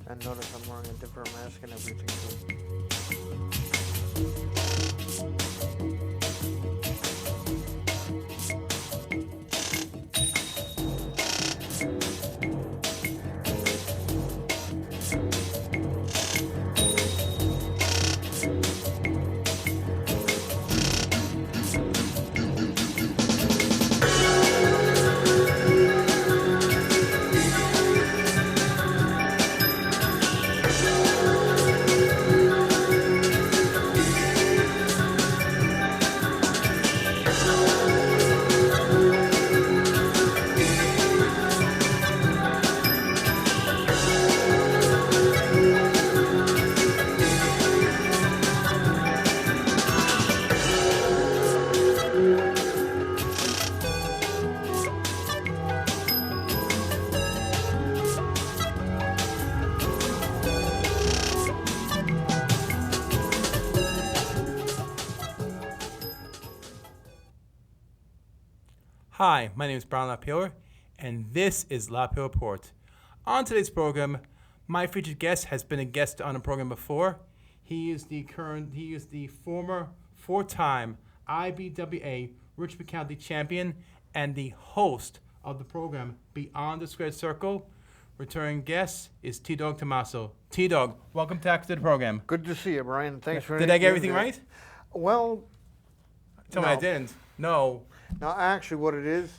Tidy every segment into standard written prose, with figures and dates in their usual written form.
And notice I'm wearing a different mask and everything too. Hi, my name is Brian LaPayower, and this is LaPayower Report. On today's program, my featured guest has been a guest on the program before. He is the former four-time I.W.B.A. Richmond County champion and the host of the program Beyond the Squared Circle. Returning guest is T-Dog Tomasio. T-Dog, welcome back to the program. Good to see you, Brian. Thanks for Did I get everything right? Well, Tell me I didn't. No. Now, actually, what it is,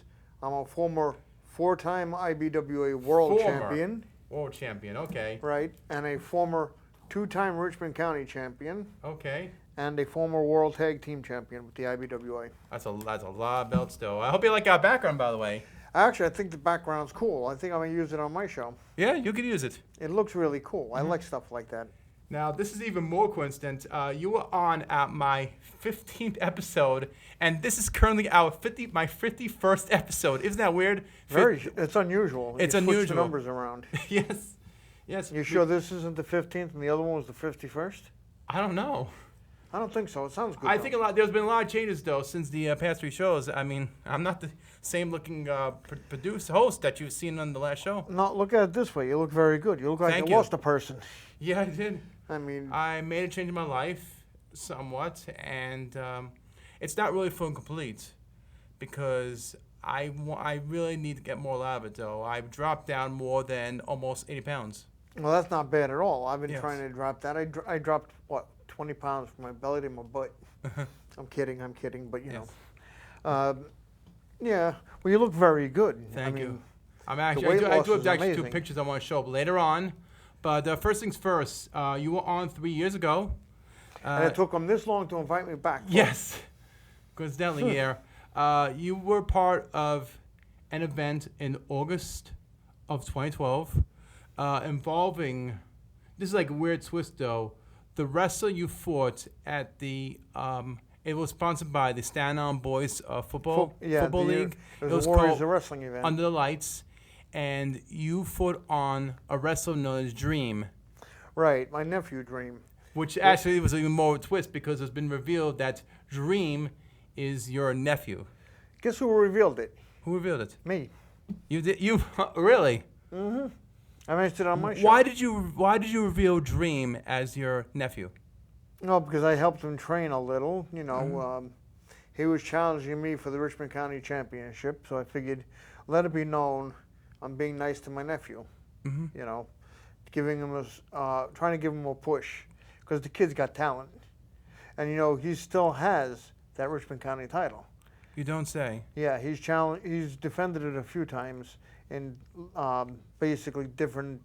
I'm a former four-time I.W.B.A. world champion. World champion, okay. Right, and a former two-time Richmond County champion. Okay. And a former world tag team champion with the I.W.B.A. That's a lot of belts, though. I hope you like our background, by the way. Actually, I think the background's cool. I think I'm going to use it on my show. Yeah, you could use it. It looks really cool. I like stuff like that. Now, this is even more coincident. You were on at my 15th episode, and this is currently my 51st episode. Isn't that weird? It's unusual. It's you unusual. Switch the numbers around. Yes. You sure this isn't the 15th and the other one was the 51st? I don't know. I don't think so. It sounds good. I think there's been a lot of changes, though, since the past three shows. I mean, I'm not the same looking producer host that you've seen on the last show. No, look at it this way. You look very good. You look like you lost a person. Yeah, I did. I mean, I made a change in my life somewhat, and it's not really full and complete because I really need to get more out of it, though. I've dropped down more than almost 80 pounds. Well, that's not bad at all. I've been trying to drop that. I dropped, 20 pounds from my belly to my butt. I'm kidding, but you know. Yeah, well, you look very good. Thank you. I do have actually two pictures I want to show up later on. But first things first, you were on 3 years ago. And it took them this long to invite me back. Yes, coincidentally, you were part of an event in August of 2012 involving, this is like a weird twist though, the wrestler you fought at the, it was sponsored by the Staten Island Boys Football League. It was a Warriors Wrestling event. Under the lights. And you fought on a wrestler known as Dream. Right, my nephew Dream. Which actually was even more of a twist because it's been revealed that Dream is your nephew. Guess who revealed it? Who revealed it? Me. You did? You really? Mm-hmm. I mentioned it on my show. Why did you reveal Dream as your nephew? No, because I helped him train a little. You know, he was challenging me for the Richmond County Championship, so I figured let it be known I'm being nice to my nephew, you know, giving him trying to give him a push, because the kid's got talent, and you know he still has that Richmond County title. You don't say. Yeah, he's defended it a few times in basically different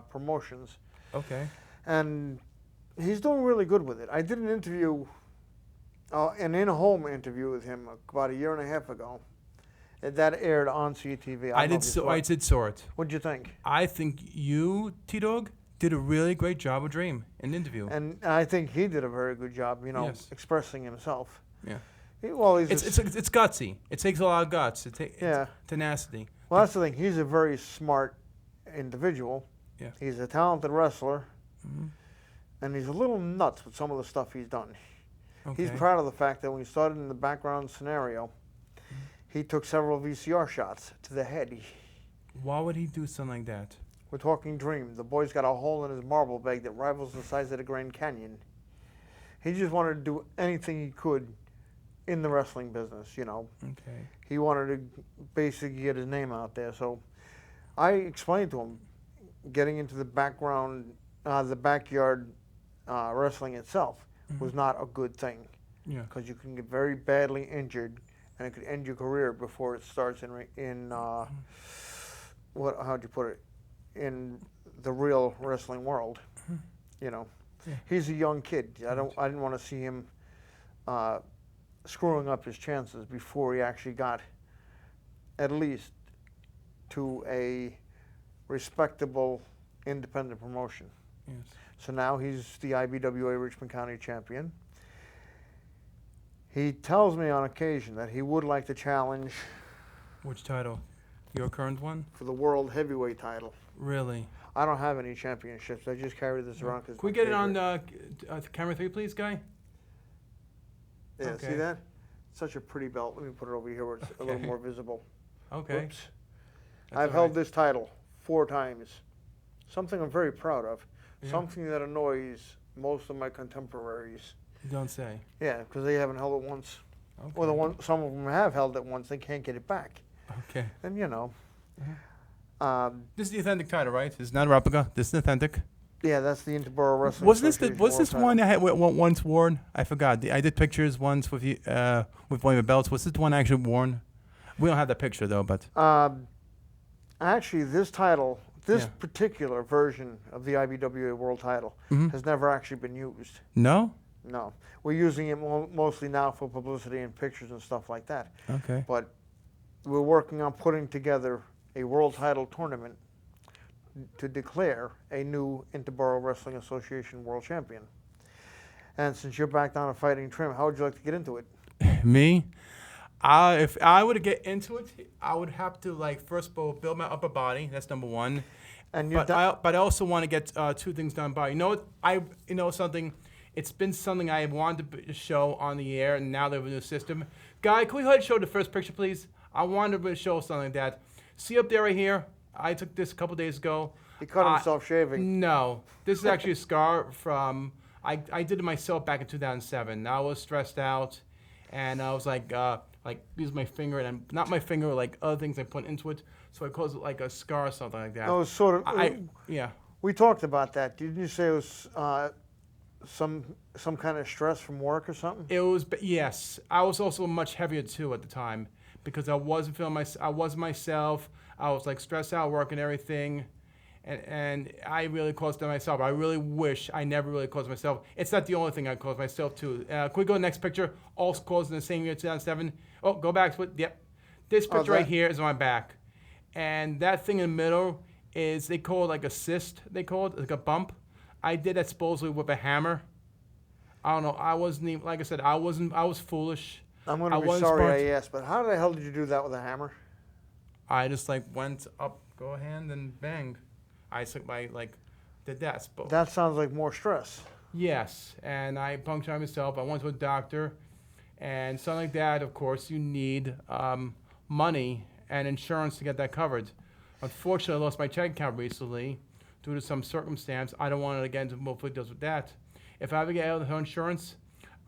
promotions. Okay. And he's doing really good with it. I did an interview, an in-home interview with him about a year and a half ago. That aired on CTV. I did saw it. What'd you think? I think you, T-Dog, did a really great job with Dream in the interview. And I think he did a very good job, you know, expressing himself. Yeah. It's gutsy. It takes a lot of guts. It's tenacity. Well, that's the thing. He's a very smart individual. Yeah. He's a talented wrestler. And he's a little nuts with some of the stuff he's done. Okay. He's proud of the fact that when he started in the background scenario, he took several VCR shots to the head. Why would he do something like that? We're talking dream. The boy's got a hole in his marble bag that rivals the size of the Grand Canyon. He just wanted to do anything he could in the wrestling business, you know. Okay. He wanted to basically get his name out there. So I explained to him getting into the background, the backyard wrestling itself was not a good thing. Yeah. Because you can get very badly injured, and it could end your career before it starts in how'd you put it, in the real wrestling world. You know, he's a young kid. I didn't want to see him screwing up his chances before he actually got at least to a respectable independent promotion. Yes. So now he's the I.W.B.A. Richmond County champion. He tells me on occasion that he would like to challenge Which title? Your current one? for the world heavyweight title. Really? I don't have any championships. I just carry this around because. Can we get it on camera 3, please, Guy? Yeah, Okay. see that? Such a pretty belt. Let me put it over here where it's a little more visible. Okay. Oops. That's I've all held right. this title 4 times. Something I'm very proud of. Yeah. Something that annoys most of my contemporaries. You don't say. Yeah, because they haven't held it once. Okay. Or some of them have held it once. They can't get it back. Okay. And you know. This is the authentic title, right? This is not a replica. This is authentic. Yeah, that's the Interborough Wrestling Wasn't this Association was World this title. one I had once worn? I forgot. I did pictures once with you with one of the belts. Was this the one I actually worn? We don't have that picture though, but Actually, this title, this Yeah. particular version of the I.W.B.A. World title has never actually been used. no. No. We're using it mostly now for publicity and pictures and stuff like that. Okay. But we're working on putting together a world title tournament to declare a new Interborough Wrestling Association world champion. And since you're back down to fighting trim, how would you like to get into it? Me, if I were to get into it, I would have to first of all build my upper body. That's number one. And But I also want to get 2 things done by. You know something. It's been something I wanted to show on the air, and now they have a new system. Guy, can we go ahead and show the first picture, please? I wanted to show something like that. See up there right here? I took this a couple days ago. he cut himself shaving. No, this is actually a scar from. I did it myself back in 2007. I was stressed out, and I was use my finger, and not my finger, other things I put into it, so it caused a scar or something like that. No, it was sort of. Yeah. We talked about that. Didn't you say it was some kind of stress from work or something? It was, yes. I was also much heavier too at the time because I wasn't feeling I wasn't myself. I was stressed out, working everything, and I really caused it myself. I really wish I never really caused myself. It's not the only thing I caused myself too. Can we go to the next picture? All caused in the same year, 2007. Oh, go back to it. Yep. This picture right here is on my back, and that thing in the middle is they call it a cyst. They call it like a bump. I did that supposedly with a hammer. I don't know. I wasn't even, like I said, I was foolish. I'm going to be wasn't sorry smart. I asked, but how the hell did you do that with a hammer? I just went up, go hand and bang. I took my did that. That sounds like more stress. Yes, and I punctured myself. I went to a doctor, and something like that. Of course, you need money and insurance to get that covered. Unfortunately, I lost my check account recently due to some circumstance. I don't want to get into multiple deals with that. If I ever get out of health insurance,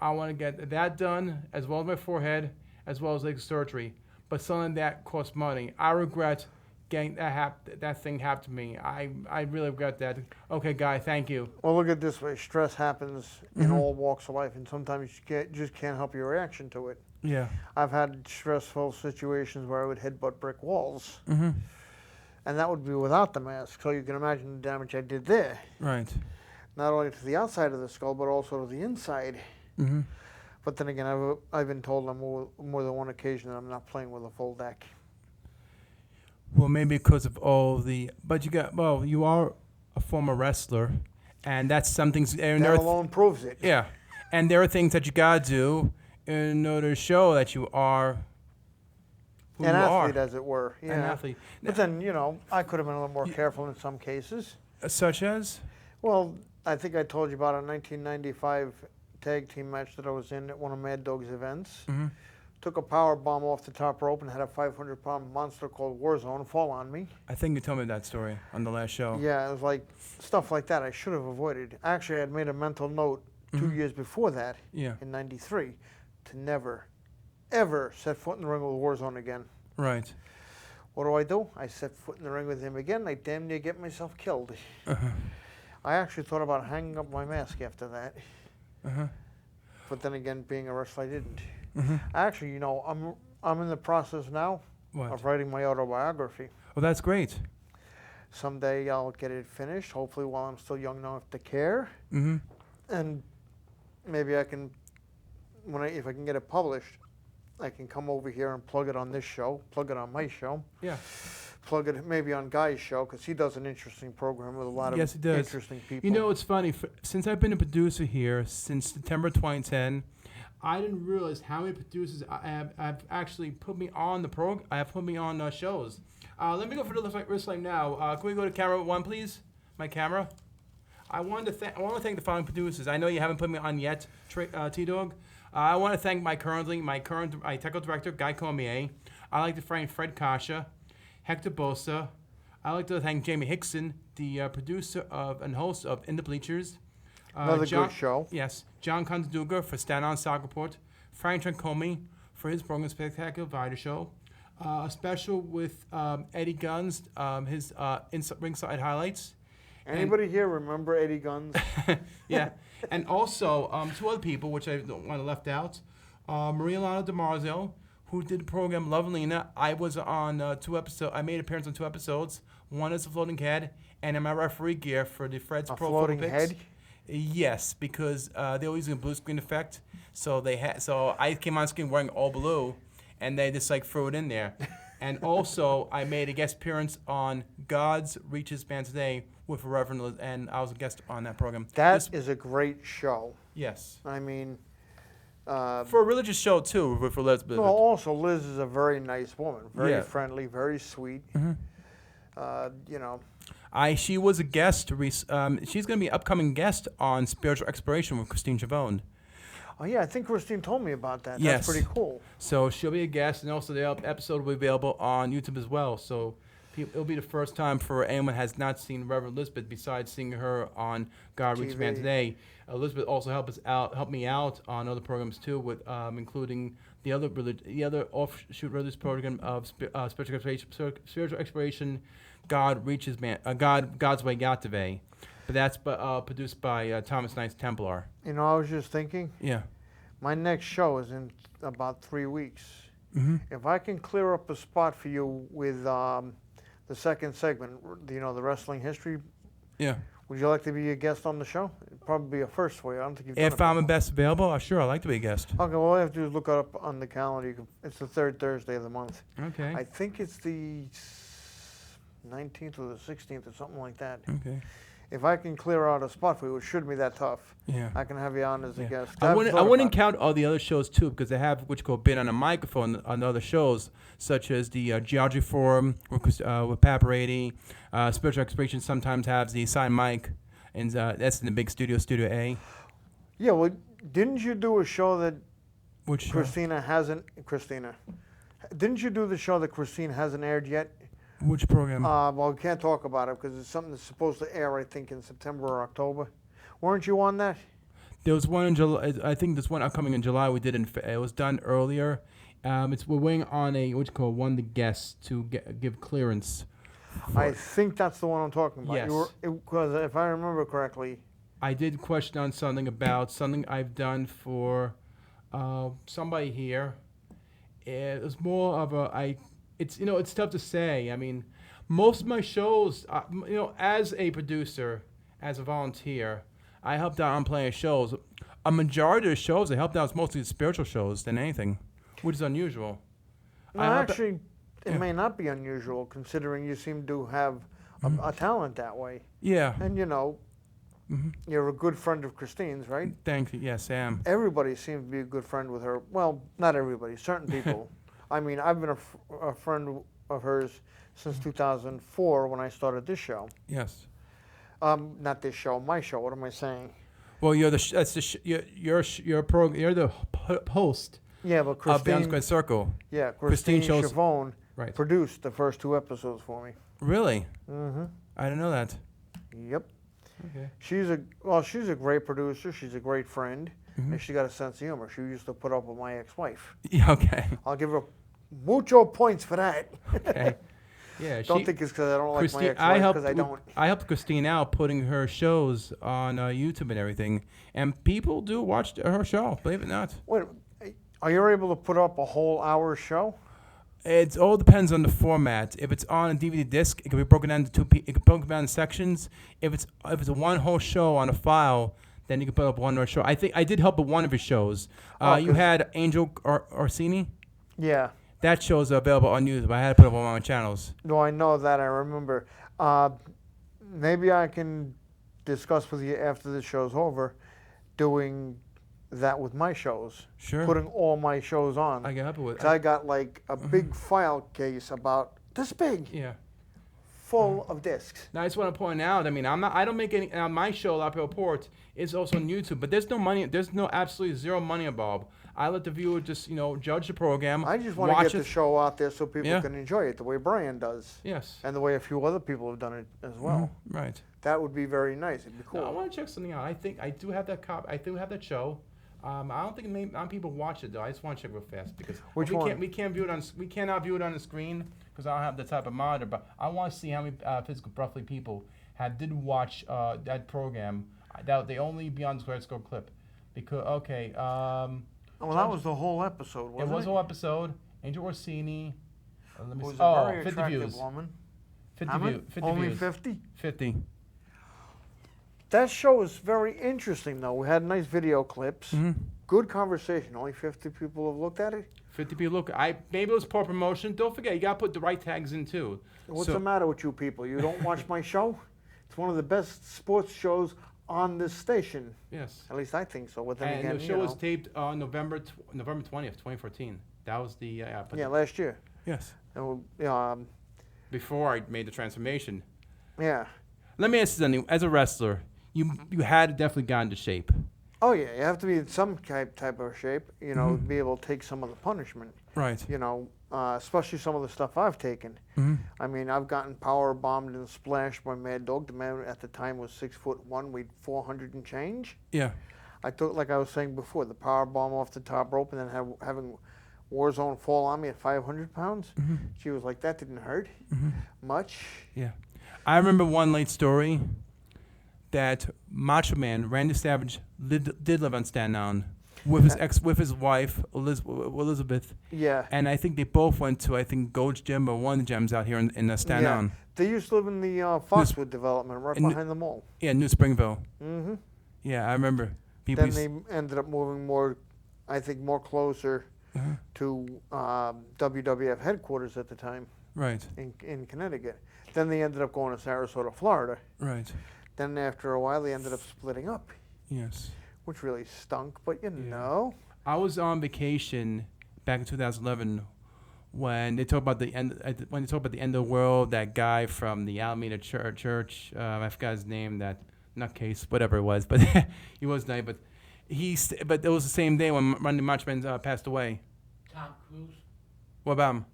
I want to get that done, as well as my forehead, as well as surgery. But something that costs money. I regret getting that thing happened to me. I really regret that. Okay, Guy, thank you. Well, look at it this way. Stress happens in all walks of life, and sometimes you just can't help your reaction to it. Yeah. I've had stressful situations where I would headbutt brick walls, and that would be without the mask. So you can imagine the damage I did there. Right. Not only to the outside of the skull, but also to the inside. But then again, I've been told on more than one occasion that I'm not playing with a full deck. Well, maybe because of all the, but you are a former wrestler, and that's something. And That alone proves it. yeah, and there are things that you gotta do in order to show that you are who An you athlete, are. as it were. Yeah. An athlete. But then, I could have been a little more careful in some cases. Such as? Well, I think I told you about a 1995 tag team match that I was in at one of Mad Dog's events. took a power bomb off the top rope and had a 500-pound monster called Warzone fall on me. I think you told me that story on the last show. Yeah, it was like stuff like that I should have avoided. Actually, I had made a mental note 2 years before that, Yeah. in '93, to never, ever set foot in the ring with Warzone again. Right. What do? I set foot in the ring with him again. I damn near get myself killed. I actually thought about hanging up my mask after that. But then again, being a wrestler, I didn't. Actually, I'm in the process now of writing my autobiography. Oh, that's great. Someday I'll get it finished, hopefully while I'm still young enough to care. And maybe I can, if I can get it published, I can come over here and plug it on this show, plug it on my show. Yeah. Plug it maybe on Guy's show, because he does an interesting program with a lot of interesting people. You know, it's funny. Since I've been a producer here since September 2010, I didn't realize how many producers I've actually put me on the program. I have put me on shows. Let me go for the wrestling now. Can we go to camera 1, please? My camera. I want to thank the following producers. I know you haven't put me on yet, T-Dog. I want to thank my current technical director, Guy Cormier. I like to thank Fred Kasha, Hector Bosa. I like to thank Jamie Hickson, the producer and host of In the Bleachers. Another good show. Yes. John Conduga for Staten Island Soccer Report. Frank Trancomi for his program Spectacular Variety Show. A special with Eddie Guns, his ringside highlights. Anybody here remember Eddie Guns? Yeah. And also 2 other people, which I don't want to left out. Maria Lana Tomasio, who did the program Lovelina. I was on 2 episodes. I made an appearance on 2 episodes. One is a floating head, and in my referee gear for the Fred's Pro floating Football head? Picks. Yes, because they were using a blue screen effect. So I came on screen wearing all blue, and they just threw it in there. And also, I made a guest appearance on God's Reaches Band Today with Reverend Liz, and I was a guest on that program. That is a great show. Yes. I mean, for a religious show too, with Elizabeth. Well, also Liz is a very nice woman, very friendly, very sweet. She was a guest. She's going to be an upcoming guest on Spiritual Exploration with Christine Chavone. Oh yeah, I think Christine told me about that. Yes. That's pretty cool. So she'll be a guest, and also the episode will be available on YouTube as well. So it'll be the first time for anyone who has not seen Reverend Elizabeth, besides seeing her on God Reaches Man Today. Elizabeth also helped me out on other programs too, with including the other offshoot religious program of spiritual exploration, God Reaches Man, God's Way I.W.B.A. But that's produced by Thomas Knights Templar. I was just thinking. Yeah. My next show is in about 3 weeks. If I can clear up a spot for you with the second segment, the wrestling history. Yeah. Would you like to be a guest on the show? It'd probably be a first for you. I don't think you've done If I'm the best available, sure, I'd like to be a guest. Okay, well, all you have to do is look it up on the calendar. It's the 3rd Thursday of the month. Okay. I think it's the 19th or the 16th or something like that. Okay. If I can clear out a spot for you, it shouldn't be that tough. Yeah. I can have you on as a guest. I wouldn't count all the other shows too, because they have been on a microphone on other shows, such as the Geology Forum with Pat Brady. Spiritual Exploration sometimes has the assigned mic, and that's in the big Studio A. Yeah, well, didn't you do a show that Which Christina hasn't? Didn't you do the show that Christine hasn't aired yet? Which program? Well, we can't talk about it because it's something that's supposed to air, I think, in September or October. Weren't you on that? There was one in July. I think there's one upcoming in July. It was done earlier. We're waiting on one of the guests to give clearance. I think that's the one I'm talking about. Yes. Because if I remember correctly, I did question on something I've done for somebody here. It was more of it's tough to say. I mean, most of my shows, as a producer, as a volunteer, I helped out on plenty of shows. A majority of the shows I helped out was mostly spiritual shows than anything, which is unusual. It may not be unusual considering you seem to have a talent that way. Yeah. And you're a good friend of Christine's, right? Thank you. Yes, Sam. Everybody seems to be a good friend with her. Well, not everybody. Certain people. I mean, I've been a friend of hers since 2004 when I started this show. Yes. Not this show, my show. What am I saying? Well, you're the host Yeah, but Beyond Christine, Squared Circle. Christine shows- Chavone Right. produced the first 2 episodes for me. Really? Mm-hmm. I didn't know that. Yep. Okay. She's a great producer. She's a great friend, and she got a sense of humor. She used to put up with my ex-wife. Yeah, okay. I'll give her mucho points for that. Okay. Yeah. Don't think it's because I don't like my Christine, ex-wife, because I don't. I helped Christine out putting her shows on YouTube and everything, and people do watch her show. Believe it or not. Wait, are you able to put up a whole hour show? It all depends on the format. If it's on a DVD disc, it can be broken down into it can be broken down in sections. If it's a one whole show on a file, then you can put up one more show. I think I did help with one of his shows. You had Angel Orsini. Yeah. That show's available on YouTube. I had to put up on my channels. No, I know that. I remember. Maybe I can discuss with you after the show's over, doing that with my shows. Sure. Putting all my shows on. I can help you with. 'Cause I got like a big file case about this big, Yeah. full of discs. Now I just want to point out. I mean, I don't make any. My show, La Report, is also on YouTube, but there's no money. There's no absolutely zero money involved. I let the viewer just judge the program. I just want to get the show out there so people Yeah. can enjoy it the way Brian does, Yes. and the way a few other people have done it as well. Right. That would be very nice. It'd be cool. Now, I want to check something out. I think I do have that I do have that show. I don't think many people watch it though. I just want to check real fast because Which we one? can't view it on we cannot view it on the screen because I don't have the type of monitor. But I want to see how many physical roughly people did watch that program. That the only Beyond Squared Circle clip because Well, that was the whole episode, wasn't it? it was a whole episode. Angel Orsini. Let me It was see. a very 50 attractive views. woman. 50 How many? views. 50 Only views. 50? 50. That show is very interesting, though. We had nice video clips. Mm-hmm. Good conversation. Only 50 people have looked at it. 50 people. Look, maybe it was poor promotion. Don't forget, you gotta put the right tags in too. What's So- the matter with you people? You don't watch my show? It's one of the best sports shows on this station. Yes. At least I think so. But then And again, the show was taped on November 20th, 2014. That was the yeah, last year. yes. And Before I made the transformation. yeah. Let me ask you something. As a wrestler, you had definitely gotten into shape. Oh yeah, you have to be in some type of shape, to be able to take some of the punishment. Right. Especially some of the stuff I've taken. Mm-hmm. I mean, I've gotten power bombed and splashed by Mad Dog. The man at the time was 6'1", weighed 400 and change. Yeah. I took, like I was saying before, the power bomb off the top rope, and then having Warzone fall on me at 500 pounds. Mm-hmm. She was like, that didn't hurt much. Yeah. I remember one late story that Macho Man, Randy Savage, did live on Staten Island with his wife Elizabeth, Yeah. and I think they both went to Gold's Gym or one of the gyms out here in Staten Yeah. Island. They used to live in the Foxwood development right in- behind the mall. Yeah, New Springville. Mm-hmm. Yeah, I remember. People Then they ended up moving more closer Uh-huh. to WWF headquarters at the time Right, in Connecticut. Then they ended up going to Sarasota, Florida. right. Then after a while, they ended up splitting up, Yes. which really stunk. But you know, I was on vacation back in 2011 when they talk about the end. When they talk about the end of the world, that guy from the Alameda Church, I forgot his name. That nutcase, whatever it was, but he was nice. But but it was the same day when Randy Macho Man passed away. Tom Cruise, What about him?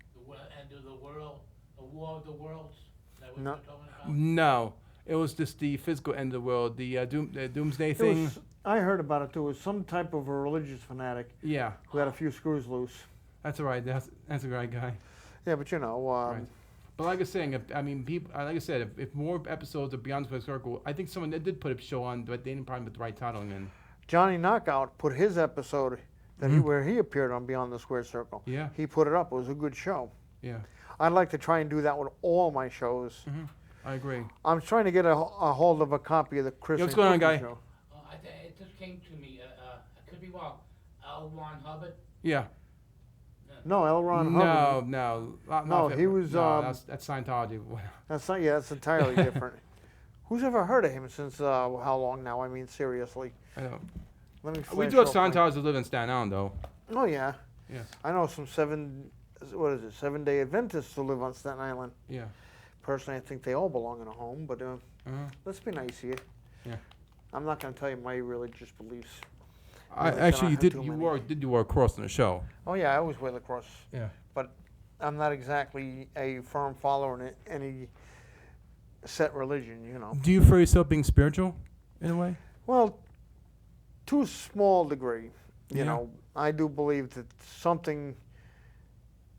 End of the World, the War of the Worlds. Is that what No. you're talking about? No, it was just the physical end of the world, the doomsday thing. I heard about it too. It was some type of a religious fanatic Yeah, who had a few screws loose. that's all right. That's a right guy. Yeah, but Right. But like I was saying, people, like I said, if more episodes of Beyond Squared Circle, I think someone did put a show on, but they didn't probably put the right titling in. Johnny Knockout put his episode that where he appeared on Beyond the Square Circle. Yeah, He put it up. It was a good show. yeah. I'd like to try and do that with all my shows. I agree. I'm trying to get a hold of a copy of the Chris. Yo, what's and going on, Cookie guy? Show. It just came to me. I could be wrong. L. Ron Hubbard. Yeah. No, L. Ron Hubbard. No. No, he was, that's Scientology. That's not. Yeah, that's entirely different. Who's ever heard of him since how long now? I mean, seriously. I know. Let me. We flash do have up my- Scientologists that live in Staten Island, though. Oh yeah, Yes. I know some 7-day Adventists who live on Staten Island. Yeah. Personally, I think they all belong in a home, but Uh-huh. let's be nice here. Yeah. I'm not going to tell you my religious beliefs. Actually, you did you wore a cross on the show? Oh yeah, I always wear the cross, Yeah. but I'm not exactly a firm follower in any set religion. Do you feel yourself being spiritual, in a way? Well, to a small degree, Yeah. I do believe that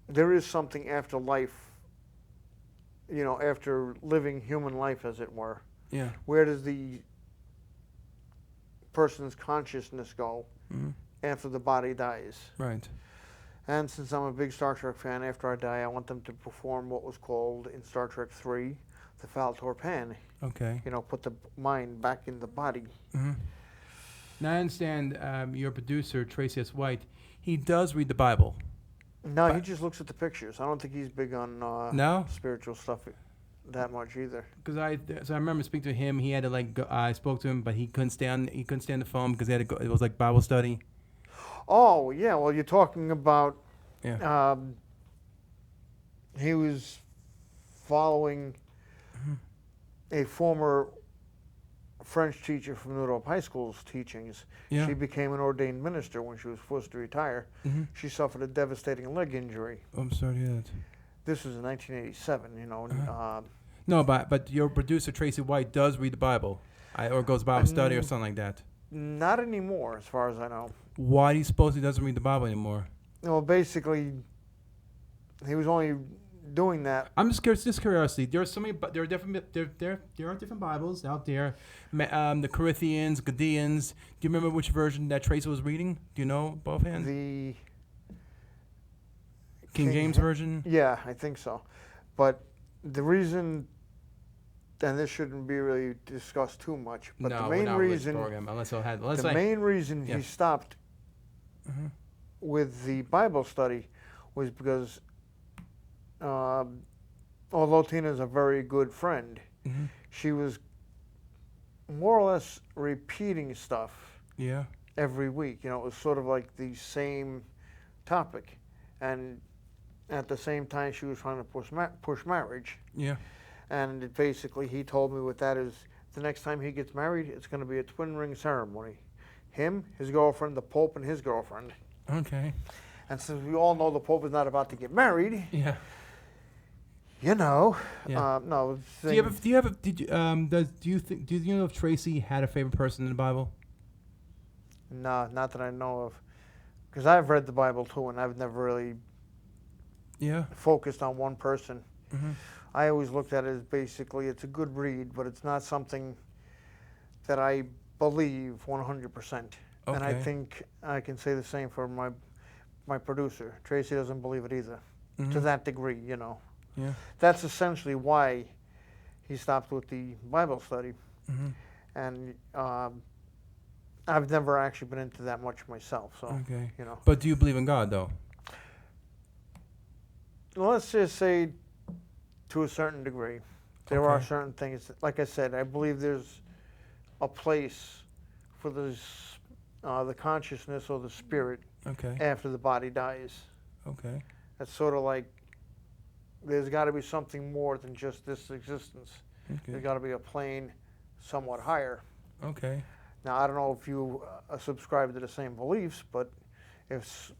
there is something after life. After living human life, as it were. Yeah. Where does the person's consciousness go after the body dies? Right. And since I'm a big Star Trek fan, after I die, I want them to perform what was called in Star Trek 3, the Faltor Pan. Okay. Put the mind back in the body. Now I understand your producer Tracy S. White. He does read the Bible. No, he just looks at the pictures. I don't think he's big on No? spiritual stuff that much either. Because I remember speaking to him. He had to go, I spoke to him, but he couldn't stay on the phone because he had to go. It was like Bible study. Oh yeah, well you're talking about. Yeah. He was following a former French teacher from Newdorp High School's teachings. Yeah. She became an ordained minister when she was forced to retire. She suffered a devastating leg injury. Oh, I'm sorry to hear that. This was in 1987. No, but your producer Tracy White does read the Bible, or goes Bible study or something like that. Not anymore, as far as I know. Why do you suppose he doesn't read the Bible anymore? Well, basically, he was only doing that. I'm just curious. Just curiosity. There are so many. There are different. There are different Bibles out there. The Corinthians, Gadians. Do you remember which version that Tracy was reading? Do you know both hands? The King James version. Yeah, I think so. But the reason, and this shouldn't be really discussed too much, but No, the we're main not really reason, program, unless main reason he stopped with the Bible study was because, although Tina's a very good friend, she was more or less repeating stuff Yeah. every week. It was sort of like the same topic, and at the same time she was trying to push marriage. Yeah. And basically he told me what that is. The next time he gets married, it's going to be a twin ring ceremony. Him, his girlfriend, the Pope, and his girlfriend. Okay. And since we all know the Pope is not about to get married, Yeah. Yeah. No. Do Do you know if Tracy had a favorite person in the Bible? No, not that I know of. Because I've read the Bible too, and I've never really focused on one person. I always looked at it as basically it's a good read, but it's not something that I believe 100%. And I think I can say the same for my producer. Tracy doesn't believe it either, to that degree, Yeah. That's essentially why he stopped with the Bible study. And I've never actually been into that much myself, so, But do you believe in God, though? Well, let's just say to a certain degree. There are certain things, like I said, I believe there's a place for the consciousness or the spirit after the body dies. Okay. That's sort of like there's got to be something more than just this existence. There's got to be a plane somewhat higher. Okay. Now, I don't know if you subscribe to the same beliefs, but if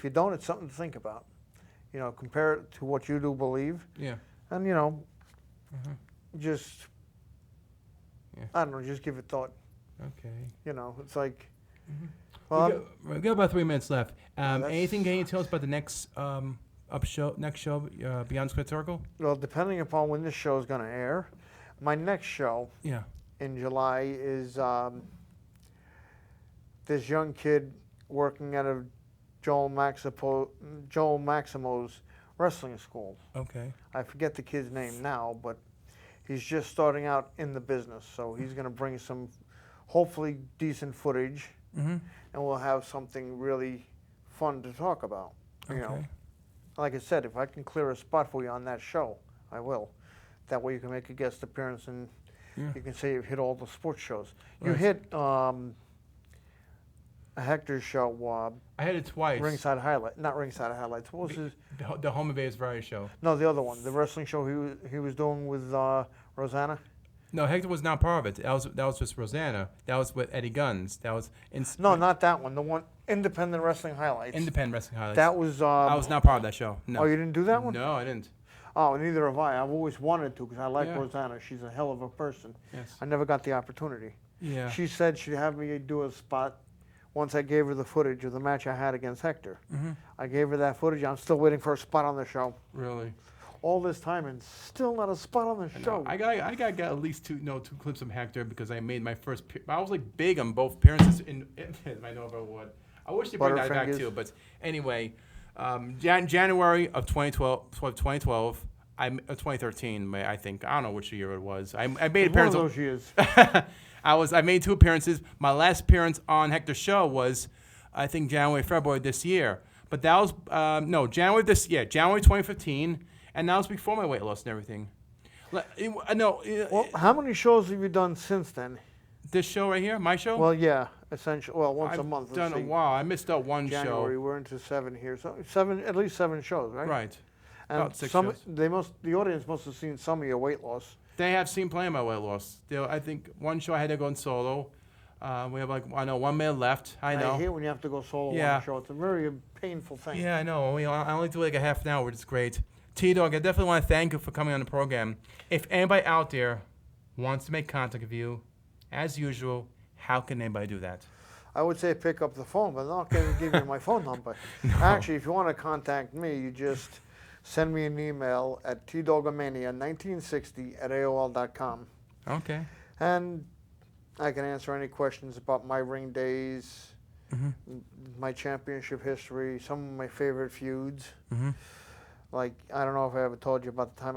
you don't, it's something to think about. Compare it to what you do believe. Yeah. And, just, I don't know, just give it thought. Okay. It's like, we got about 3 minutes left. Anything can you tell us about the next show, Beyond Squared Circle? Well, depending upon when this show is going to air, my next show in July is this young kid working at a Joel Maximo's wrestling school. Okay. I forget the kid's name now, but he's just starting out in the business, so he's going to bring some hopefully decent footage, and we'll have something really fun to talk about. Like I said, if I can clear a spot for you on that show, I will. That way you can make a guest appearance and you can say you've hit all the sports shows. You hit Hector's show. I had it twice. Not Ringside Highlights. What was his? The Home Invaders Variety Show. No, the other one, the wrestling show he was doing with Rosanna. No, Hector was not part of it. That was just Rosanna. That was with Eddie Guns. That was No, not that one. The one Independent Wrestling Highlights. Independent Wrestling Highlights. That was. I was not part of that show. No. Oh, you didn't do that one? No, I didn't. Oh, neither have I. I've always wanted to because I like Yeah. Rosanna. She's a hell of a person. Yes. I never got the opportunity. Yeah. She said she'd have me do a spot once I gave her the footage of the match I had against Hector. Mm-hmm. I gave her that footage. I'm still waiting for a spot on the show. Really. All this time and still not a spot on the show. I got get at least two clips of Hector because I made my first. I was like big on both appearances in my Nova Award. I wish they bring that back Butterfingers. too, but anyway, January of 2012, 2013, I think. I don't know which year it was. I made One of appearance. those years. I made 2 appearances. My last appearance on Hector's show was, I think, January, February this year. But that was January 2015, and that was before my weight loss and everything. Well, how many shows have you done since then? This show right here, my show. Well, yeah, essentially. Well, once a I've month. done let's a see. while. I missed out one January, show. we're into 7 here. So at least 7 shows, right? Right. And About 6 some, shows. the audience must have seen some of your weight loss. They have seen plenty of my weight loss. I think one show I had to go in solo. We have 1 minute left. I know. I hate when you have to go solo on Yeah. a show. It's a very painful thing. Yeah, I know. I only do like a half an hour, which is great. T-Dog, I definitely want to thank you for coming on the program. If anybody out there wants to make contact with you, as usual, how can anybody do that? I would say pick up the phone, but I'm not going to give you my phone number. Actually, if you want to contact me, you just send me an email at tdogomania1960@aol.com. Okay. And I can answer any questions about my ring days, my championship history, some of my favorite feuds. Mm-hmm. Like, I don't know if I ever told you about the time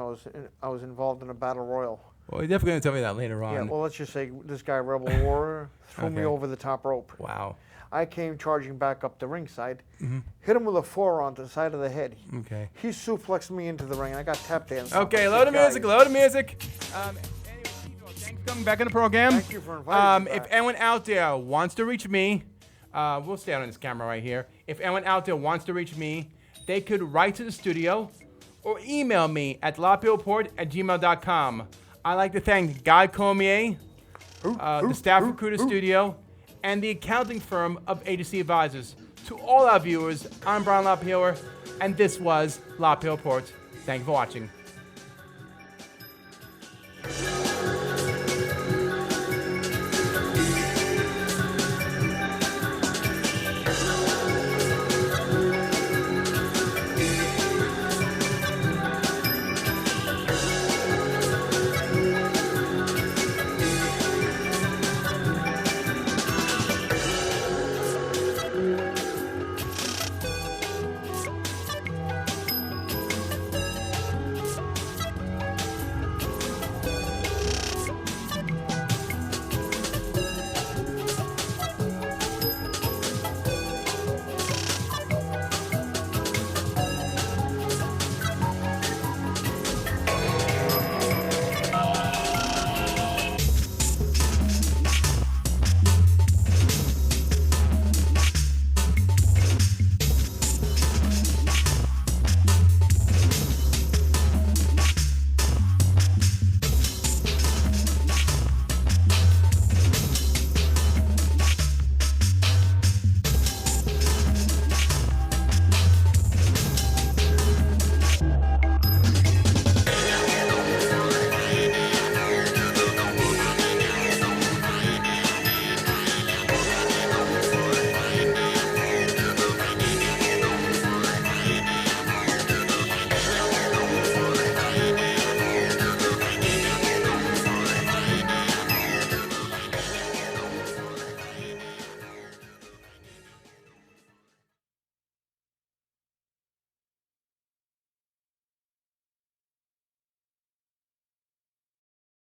I was involved in a battle royal. Well, you're definitely going to tell me that later on. Yeah, well, let's just say this guy, Rebel Warrior, threw me Okay. over the top rope. Wow. I came charging back up the ringside, hit him with a forearm to the side of the head. Okay. He suplexed me into the ring, and I got tap danced. Okay, load of music, load of music. Anyway, T-Dog, thanks for coming back on the program. Thank you for inviting me If back. anyone out there wants to reach me, we'll stay on this camera right here. If anyone out there wants to reach me, they could write to the studio or email me at lapierreport@gmail.com. I'd like to thank Guy Cormier, the staff crew of the studio, and the accounting firm of Agency Advisors. To all our viewers, I'm Brian LaPayower, and this was LaPayower Report. Thank you for watching.